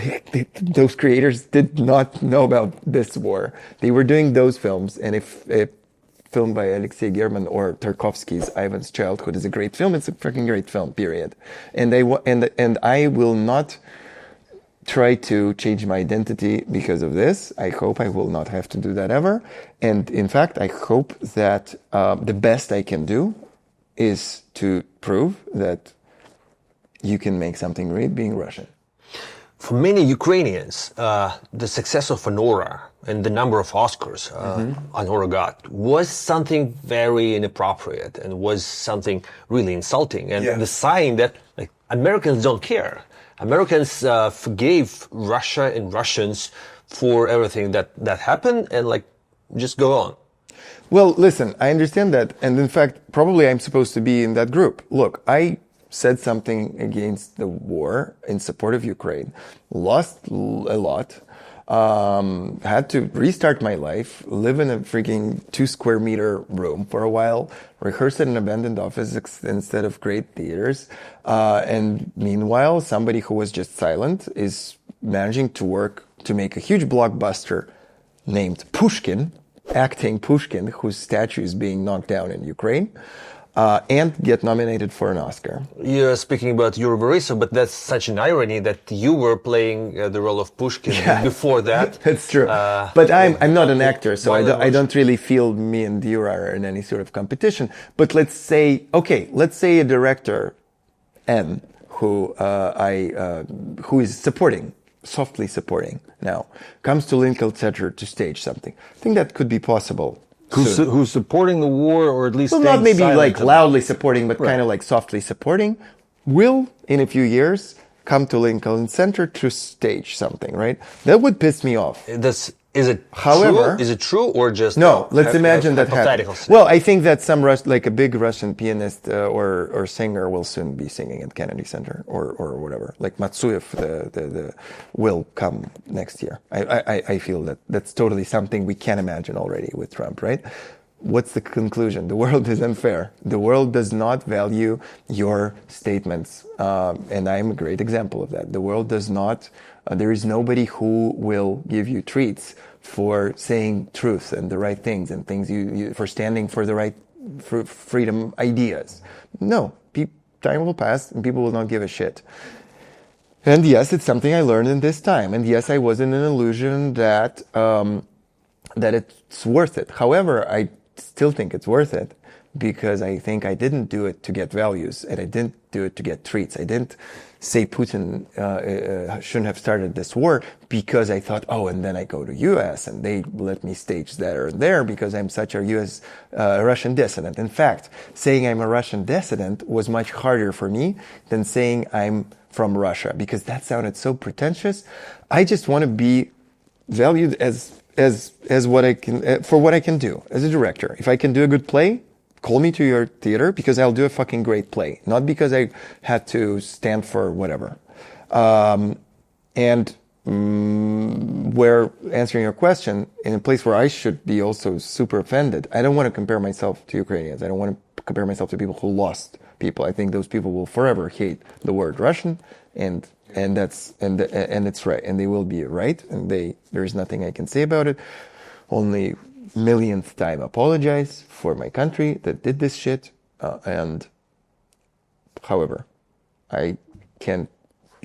those creators did not know about this war. They were doing those films. And if film by Alexei German or Tarkovsky's Ivan's Childhood is a great film, it's a freaking great film, period. And I will not try to change my identity because of this. I hope I will not have to do that ever. And in fact, I hope that the best I can do is to prove that you can make something great being Russian. For many Ukrainians, the success of Anora and the number of Oscars Anora got was something very inappropriate and was something really insulting. And the sign that Americans don't care. Americans forgave Russia and Russians for everything that happened and just go on. Well, listen, I understand that. And in fact, probably I'm supposed to be in that group. Look, I said something against the war in support of Ukraine, lost a lot, had to restart my life, live in a freaking 2 square meter room for a while, rehearse in an abandoned office instead of great theaters. And meanwhile, somebody who was just silent is managing to work to make a huge blockbuster named Pushkin, acting Pushkin, whose statue is being knocked down in Ukraine. And get nominated for an Oscar. You're speaking about Yuri Borisov, but that's such an irony that you were playing the role of Pushkin before that. That's true. But I'm not an actor, so I don't really feel me and Yuri are in any sort of competition. But let's say a director, N, who is softly supporting now, comes to Lincoln Center to stage something. I think that could be possible. Who's supporting the war, or at least not maybe loudly supporting, but kind of softly supporting, will in a few years come to Lincoln Center to stage something, right? That would piss me off. Is it However, true? Is it true or just no? Let's imagine that hypothetical? happens. Well, I think that some like a big Russian pianist or singer will soon be singing at Kennedy Center or whatever. Like Matsuev, the will come next year. I feel that that's totally something we can imagine already with Trump, right? What's the conclusion? The world is unfair. The world does not value your statements, and I'm a great example of that. The world does not. There is nobody who will give you treats for saying truth and the right things and things you for standing for the right for freedom ideas. No, time will pass and people will not give a shit. And yes, it's something I learned in this time. And yes, I was in an illusion that that it's worth it. However, I still think it's worth it because I think I didn't do it to get values and I didn't do it to get treats. I didn't say Putin shouldn't have started this war because I thought, oh, and then I go to U.S. and they let me stage there because I'm such a U.S. Russian dissident. In fact, saying I'm a Russian dissident was much harder for me than saying I'm from Russia because that sounded so pretentious. I just want to be valued as what I can for what I can do as a director. If I can do a good play, call me to your theater because I'll do a fucking great play, not because I had to stand for whatever. Where answering your question, in a place where I should be also super offended, I don't want to compare myself to Ukrainians. I don't want to compare myself to people who lost people. I think those people will forever hate the word Russian, and it's right, and they will be right, and there is nothing I can say about it. Only millionth time apologize for my country that did this shit. And however, I can't.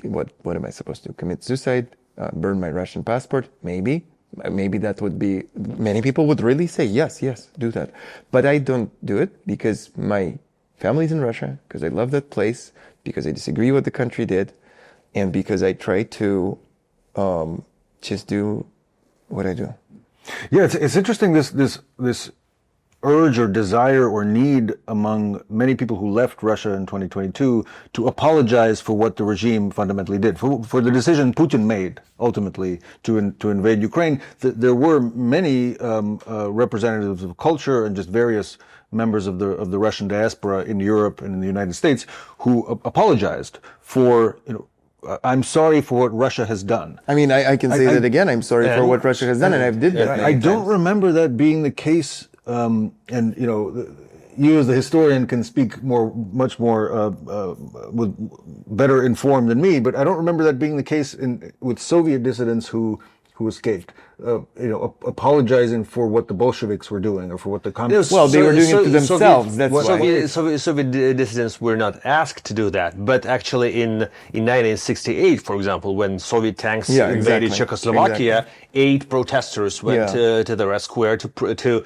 What am I supposed to do? Commit suicide? Burn my Russian passport? Maybe that would be. Many people would really say yes, do that. But I don't do it because my family's in Russia, because I love that place, because I disagree with the country did, and because I try to just do what I do. Yeah, it's interesting this urge or desire or need among many people who left Russia in 2022 to apologize for what the regime fundamentally did, for the decision Putin made ultimately to invade Ukraine. There were many representatives of culture and just various members of the Russian diaspora in Europe and in the United States who apologized for, I'm sorry for what Russia has done. I mean, I can say that again. I'm sorry for what Russia has done, and I've did that. I don't remember that being the case. And you as the historian can speak much more with better informed than me. But I don't remember that being the case with Soviet dissidents who escaped. Apologizing for what the Bolsheviks were doing or for what the communists. Well, they were doing it to themselves. That's why. Soviet dissidents were not asked to do that, but actually in 1968, for example, when Soviet tanks invaded Czechoslovakia, 8 protesters went to the Red Square to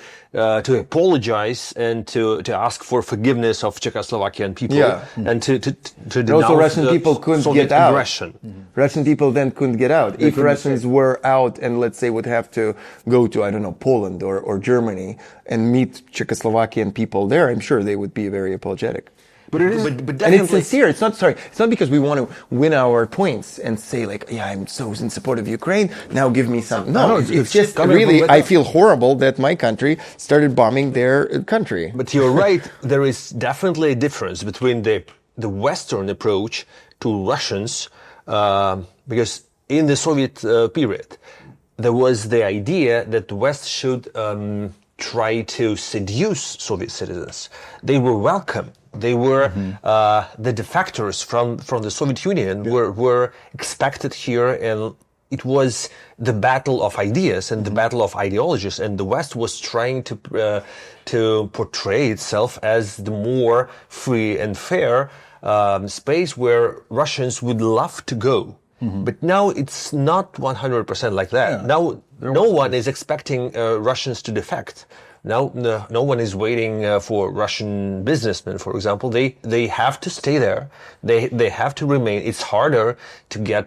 apologize and to ask for forgiveness of Czechoslovakian people and to denounce also Russian people couldn't Soviet get out. aggression. Mm-hmm. Russian people then couldn't get out. If Russians were out and let's say would have to go to, I don't know, Poland or Germany and meet Czechoslovakian people there, I'm sure they would be very apologetic. But it is, and it's sincere. It's not because we want to win our points and say like, yeah, I'm so in support of Ukraine. Now give me some. No, it's just really, I feel horrible that my country started bombing their country. But you're right. There is definitely a difference between the Western approach to Russians, because in the Soviet period, there was the idea that the West should try to seduce Soviet citizens. They were welcome. They were the defectors from the Soviet Union were expected here, and it was the battle of ideas and the battle of ideologies. And the West was trying to portray itself as the more free and fair space where Russians would love to go. But now it's not 100% like that. Yeah. Now no one is expecting Russians to defect. Now no one is waiting for Russian businessmen, for example. They have to stay there. They have to remain. It's harder to get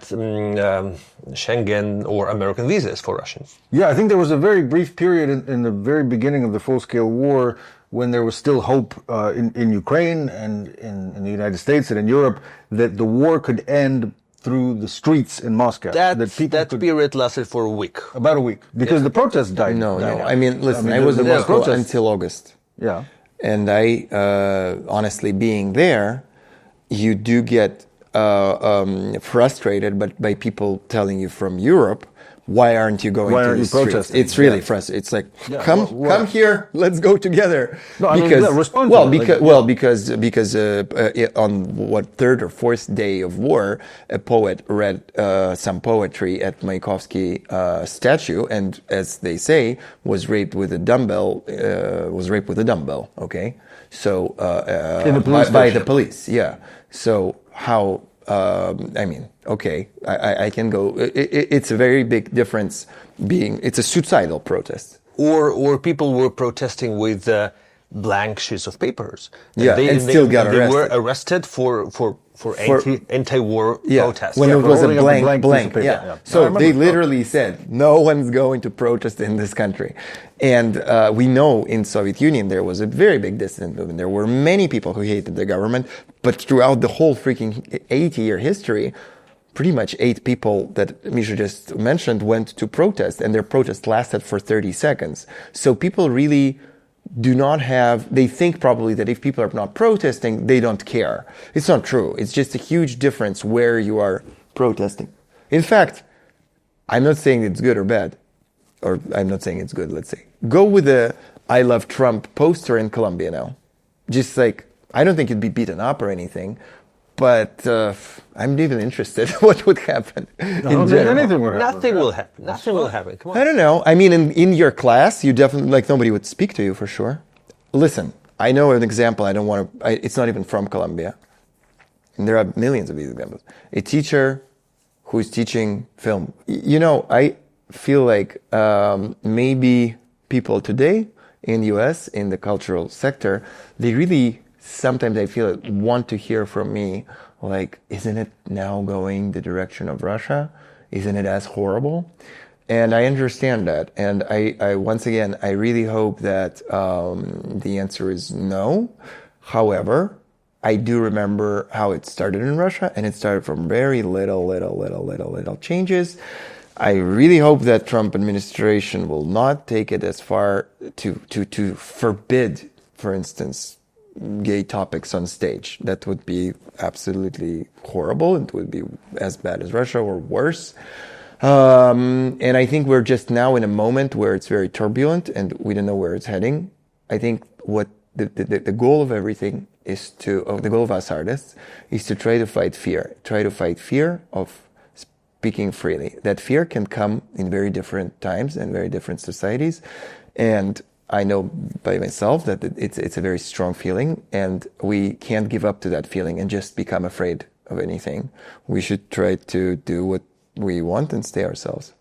Schengen or American visas for Russians. Yeah, I think there was a very brief period in the very beginning of the full-scale war when there was still hope in Ukraine and in the United States and in Europe that the war could end through the streets in Moscow. That period lasted for a week. About a week, because the protests died. No. out. I mean, listen, I there was in were Moscow protests. until August. Yeah. And I, honestly, being there, you do get frustrated by people telling you from Europe, why aren't you going Why to aren't the you streets? protesting? It's really Yeah. frustrating. It's like, Yeah, come here, let's go together. No, I mean, respond to well, it, because on what third or fourth day of war, a poet read some poetry at Mayakovsky statue, and as they say, was raped with a dumbbell. Okay, so In the police by the station. police. Yeah. So how? I mean, okay, I can go. It's a very big difference. It's a suicidal protest. Or people were protesting with blank sheets of papers. Yeah, and still got They were arrested. arrested for anti-war protests. When Yeah, it was a holding up a blank, blank piece of paper. yeah. Yeah. I So remember. they literally said, no one's going to protest in this country. And we know in Soviet Union there was a very big dissident movement. There were many people who hated the government, but throughout the whole freaking 80-year history, pretty much 8 people that Misha just mentioned went to protest, and their protest lasted for 30 seconds. So people really do not have, they think probably that if people are not protesting, they don't care. It's not true. It's just a huge difference where you are protesting. In fact, I'm not saying it's good or bad, or I'm not saying it's good, let's say. Go with the I Love Trump poster in Colombia now. Just like, I don't think you'd be beaten up or anything, but I'm even interested what would happen in I don't think general. anything will happen. Nothing will happen. Nothing will happen. Come on. I don't know. I mean, in your class, you definitely, like, nobody would speak to you for sure. Listen, I know an example. I don't want to, it's not even from Colombia. And there are millions of these examples. A teacher who's teaching film. You know, I feel like maybe people today in the US, in the cultural sector, they really, sometimes I feel it, want to hear from me, like, isn't it now going the direction of Russia? Isn't it as horrible? And I understand that. And I once again, I really hope that the answer is no. However, I do remember how it started in Russia, and it started from very little changes. I really hope that Trump administration will not take it as far to forbid, for instance, gay topics on stage. That would be absolutely horrible. It would be as bad as Russia or worse. And I think we're just now in a moment where it's very turbulent and we don't know where it's heading. I think what the goal of everything is the goal of us artists is to try to fight fear of speaking freely. That fear can come in very different times and very different societies. And I know by myself that it's a very strong feeling, and we can't give up to that feeling and just become afraid of anything. We should try to do what we want and stay ourselves.